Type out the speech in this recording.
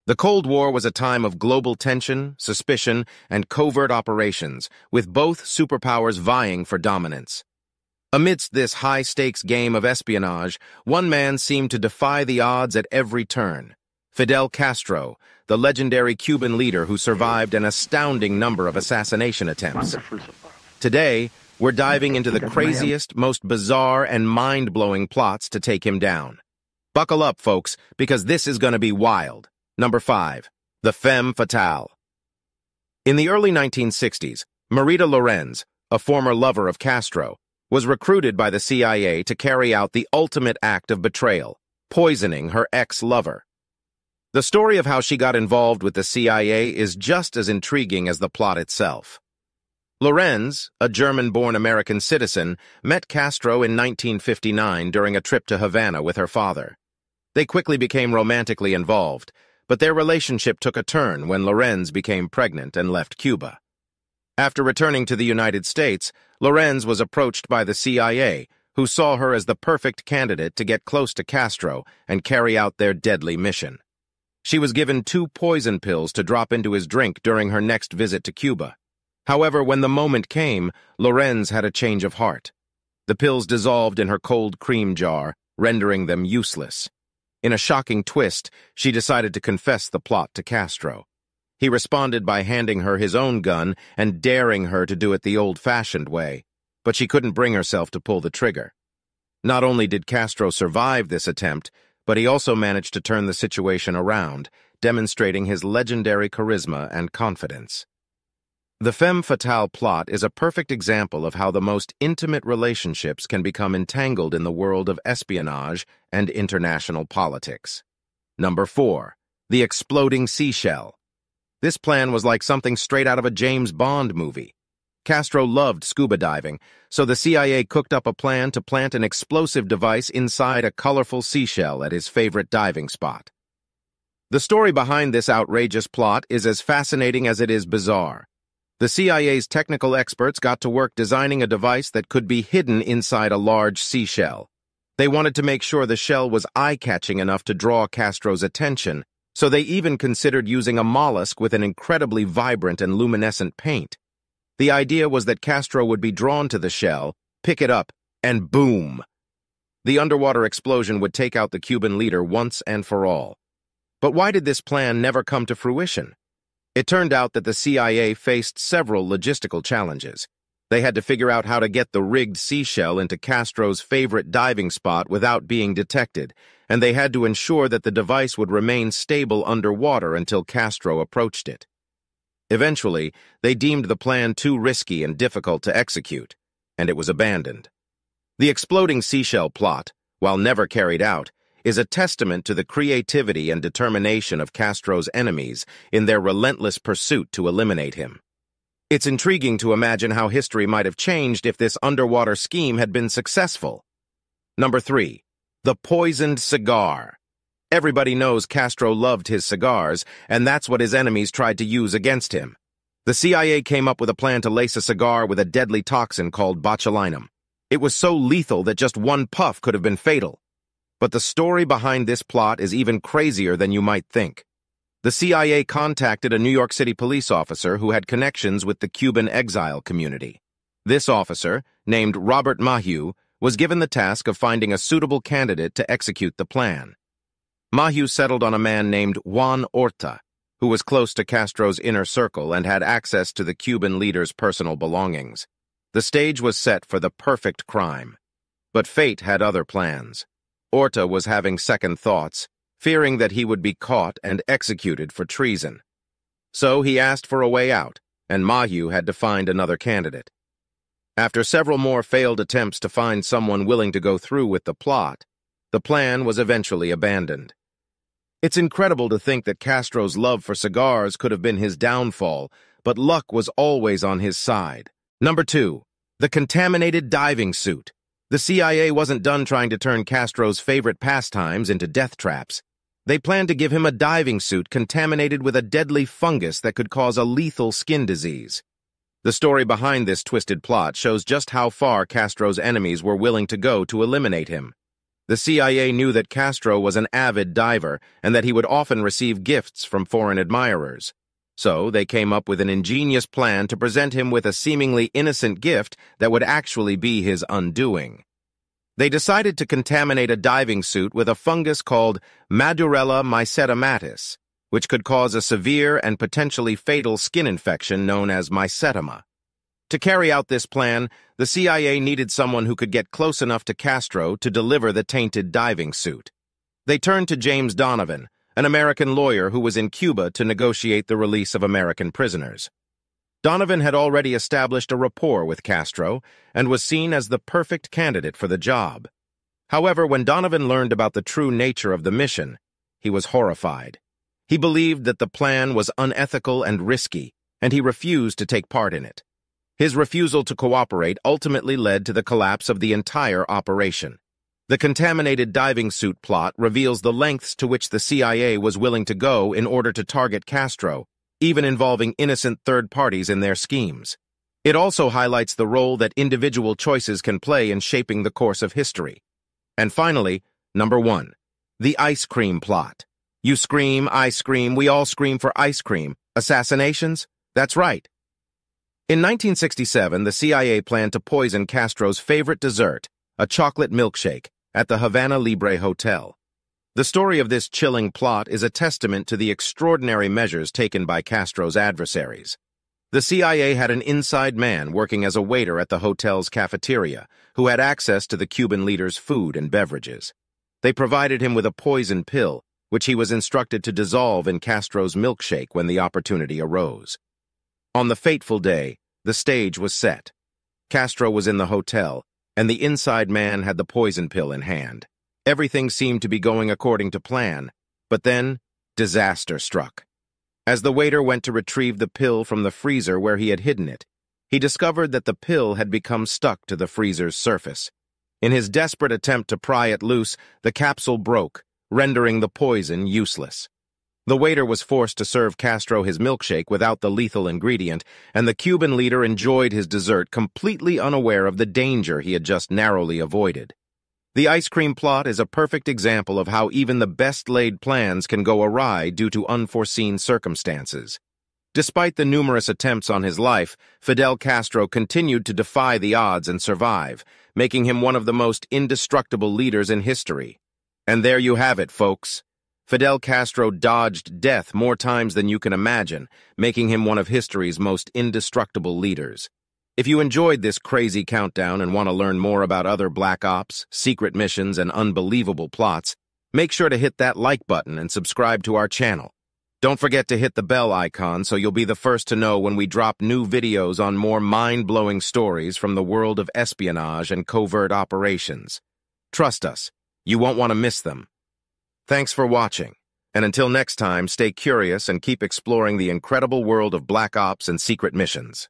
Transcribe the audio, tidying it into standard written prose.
The Cold War was a time of global tension, suspicion, and covert operations, with both superpowers vying for dominance. Amidst this high-stakes game of espionage, one man seemed to defy the odds at every turn: Fidel Castro, the legendary Cuban leader who survived an astounding number of assassination attempts. Today, we're diving into the craziest, most bizarre, and mind-blowing plots to take him down. Buckle up, folks, because this is going to be wild. Number 5. The Femme Fatale. In the early 1960s, Marita Lorenz, a former lover of Castro, was recruited by the CIA to carry out the ultimate act of betrayal, poisoning her ex-lover. The story of how she got involved with the CIA is just as intriguing as the plot itself. Lorenz, a German-born American citizen, met Castro in 1959 during a trip to Havana with her father. They quickly became romantically involved, but their relationship took a turn when Lorenz became pregnant and left Cuba. After returning to the United States, Lorenz was approached by the CIA, who saw her as the perfect candidate to get close to Castro and carry out their deadly mission. She was given 2 poison pills to drop into his drink during her next visit to Cuba. However, when the moment came, Lorenz had a change of heart. The pills dissolved in her cold cream jar, rendering them useless. In a shocking twist, she decided to confess the plot to Castro. He responded by handing her his own gun and daring her to do it the old-fashioned way, but she couldn't bring herself to pull the trigger. Not only did Castro survive this attempt, but he also managed to turn the situation around, demonstrating his legendary charisma and confidence. The Femme Fatale plot is a perfect example of how the most intimate relationships can become entangled in the world of espionage and international politics. Number 4. The Exploding Seashell. This plan was like something straight out of a James Bond movie. Castro loved scuba diving, so the CIA cooked up a plan to plant an explosive device inside a colorful seashell at his favorite diving spot. The story behind this outrageous plot is as fascinating as it is bizarre. The CIA's technical experts got to work designing a device that could be hidden inside a large seashell. They wanted to make sure the shell was eye-catching enough to draw Castro's attention, so they even considered using a mollusk with an incredibly vibrant and luminescent paint. The idea was that Castro would be drawn to the shell, pick it up, and boom! The underwater explosion would take out the Cuban leader once and for all. But why did this plan never come to fruition? It turned out that the CIA faced several logistical challenges. They had to figure out how to get the rigged seashell into Castro's favorite diving spot without being detected, and they had to ensure that the device would remain stable underwater until Castro approached it. Eventually, they deemed the plan too risky and difficult to execute, and it was abandoned. The exploding seashell plot, while never carried out, is a testament to the creativity and determination of Castro's enemies in their relentless pursuit to eliminate him. It's intriguing to imagine how history might have changed if this underwater scheme had been successful. Number 3. The Poisoned Cigar. Everybody knows Castro loved his cigars, and that's what his enemies tried to use against him. The CIA came up with a plan to lace a cigar with a deadly toxin called botulinum. It was so lethal that just one puff could have been fatal. But the story behind this plot is even crazier than you might think. The CIA contacted a New York City police officer who had connections with the Cuban exile community. This officer, named Robert Maheu, was given the task of finding a suitable candidate to execute the plan. Maheu settled on a man named Juan Orta, who was close to Castro's inner circle and had access to the Cuban leader's personal belongings. The stage was set for the perfect crime. But fate had other plans. Orta was having second thoughts, fearing that he would be caught and executed for treason. So he asked for a way out, and Maheu had to find another candidate. After several more failed attempts to find someone willing to go through with the plot, the plan was eventually abandoned. It's incredible to think that Castro's love for cigars could have been his downfall, but luck was always on his side. Number 2. The Contaminated Diving Suit. The CIA wasn't done trying to turn Castro's favorite pastimes into death traps. They planned to give him a diving suit contaminated with a deadly fungus that could cause a lethal skin disease. The story behind this twisted plot shows just how far Castro's enemies were willing to go to eliminate him. The CIA knew that Castro was an avid diver and that he would often receive gifts from foreign admirers. So they came up with an ingenious plan to present him with a seemingly innocent gift that would actually be his undoing. They decided to contaminate a diving suit with a fungus called Madurella mycetomatis, which could cause a severe and potentially fatal skin infection known as mycetoma. To carry out this plan, the CIA needed someone who could get close enough to Castro to deliver the tainted diving suit. They turned to James Donovan, an American lawyer who was in Cuba to negotiate the release of American prisoners. Donovan had already established a rapport with Castro and was seen as the perfect candidate for the job. However, when Donovan learned about the true nature of the mission, he was horrified. He believed that the plan was unethical and risky, and he refused to take part in it. His refusal to cooperate ultimately led to the collapse of the entire operation. The contaminated diving suit plot reveals the lengths to which the CIA was willing to go in order to target Castro, even involving innocent third parties in their schemes. It also highlights the role that individual choices can play in shaping the course of history. And finally, number 1, the ice cream plot. You scream, I scream, we all scream for ice cream. Assassinations? That's right. In 1967, the CIA planned to poison Castro's favorite dessert, a chocolate milkshake, at the Havana Libre Hotel. The story of this chilling plot is a testament to the extraordinary measures taken by Castro's adversaries. The CIA had an inside man working as a waiter at the hotel's cafeteria who had access to the Cuban leader's food and beverages. They provided him with a poison pill, which he was instructed to dissolve in Castro's milkshake when the opportunity arose. On the fateful day, the stage was set. Castro was in the hotel, and the inside man had the poison pill in hand. Everything seemed to be going according to plan, but then disaster struck. As the waiter went to retrieve the pill from the freezer where he had hidden it, he discovered that the pill had become stuck to the freezer's surface. In his desperate attempt to pry it loose, the capsule broke, rendering the poison useless. The waiter was forced to serve Castro his milkshake without the lethal ingredient, and the Cuban leader enjoyed his dessert completely unaware of the danger he had just narrowly avoided. The ice cream plot is a perfect example of how even the best-laid plans can go awry due to unforeseen circumstances. Despite the numerous attempts on his life, Fidel Castro continued to defy the odds and survive, making him one of the most indestructible leaders in history. And there you have it, folks. Fidel Castro dodged death more times than you can imagine, making him one of history's most indestructible leaders. If you enjoyed this crazy countdown and want to learn more about other black ops, secret missions, and unbelievable plots, make sure to hit that like button and subscribe to our channel. Don't forget to hit the bell icon so you'll be the first to know when we drop new videos on more mind-blowing stories from the world of espionage and covert operations. Trust us, you won't want to miss them. Thanks for watching, and until next time, stay curious and keep exploring the incredible world of black ops and secret missions.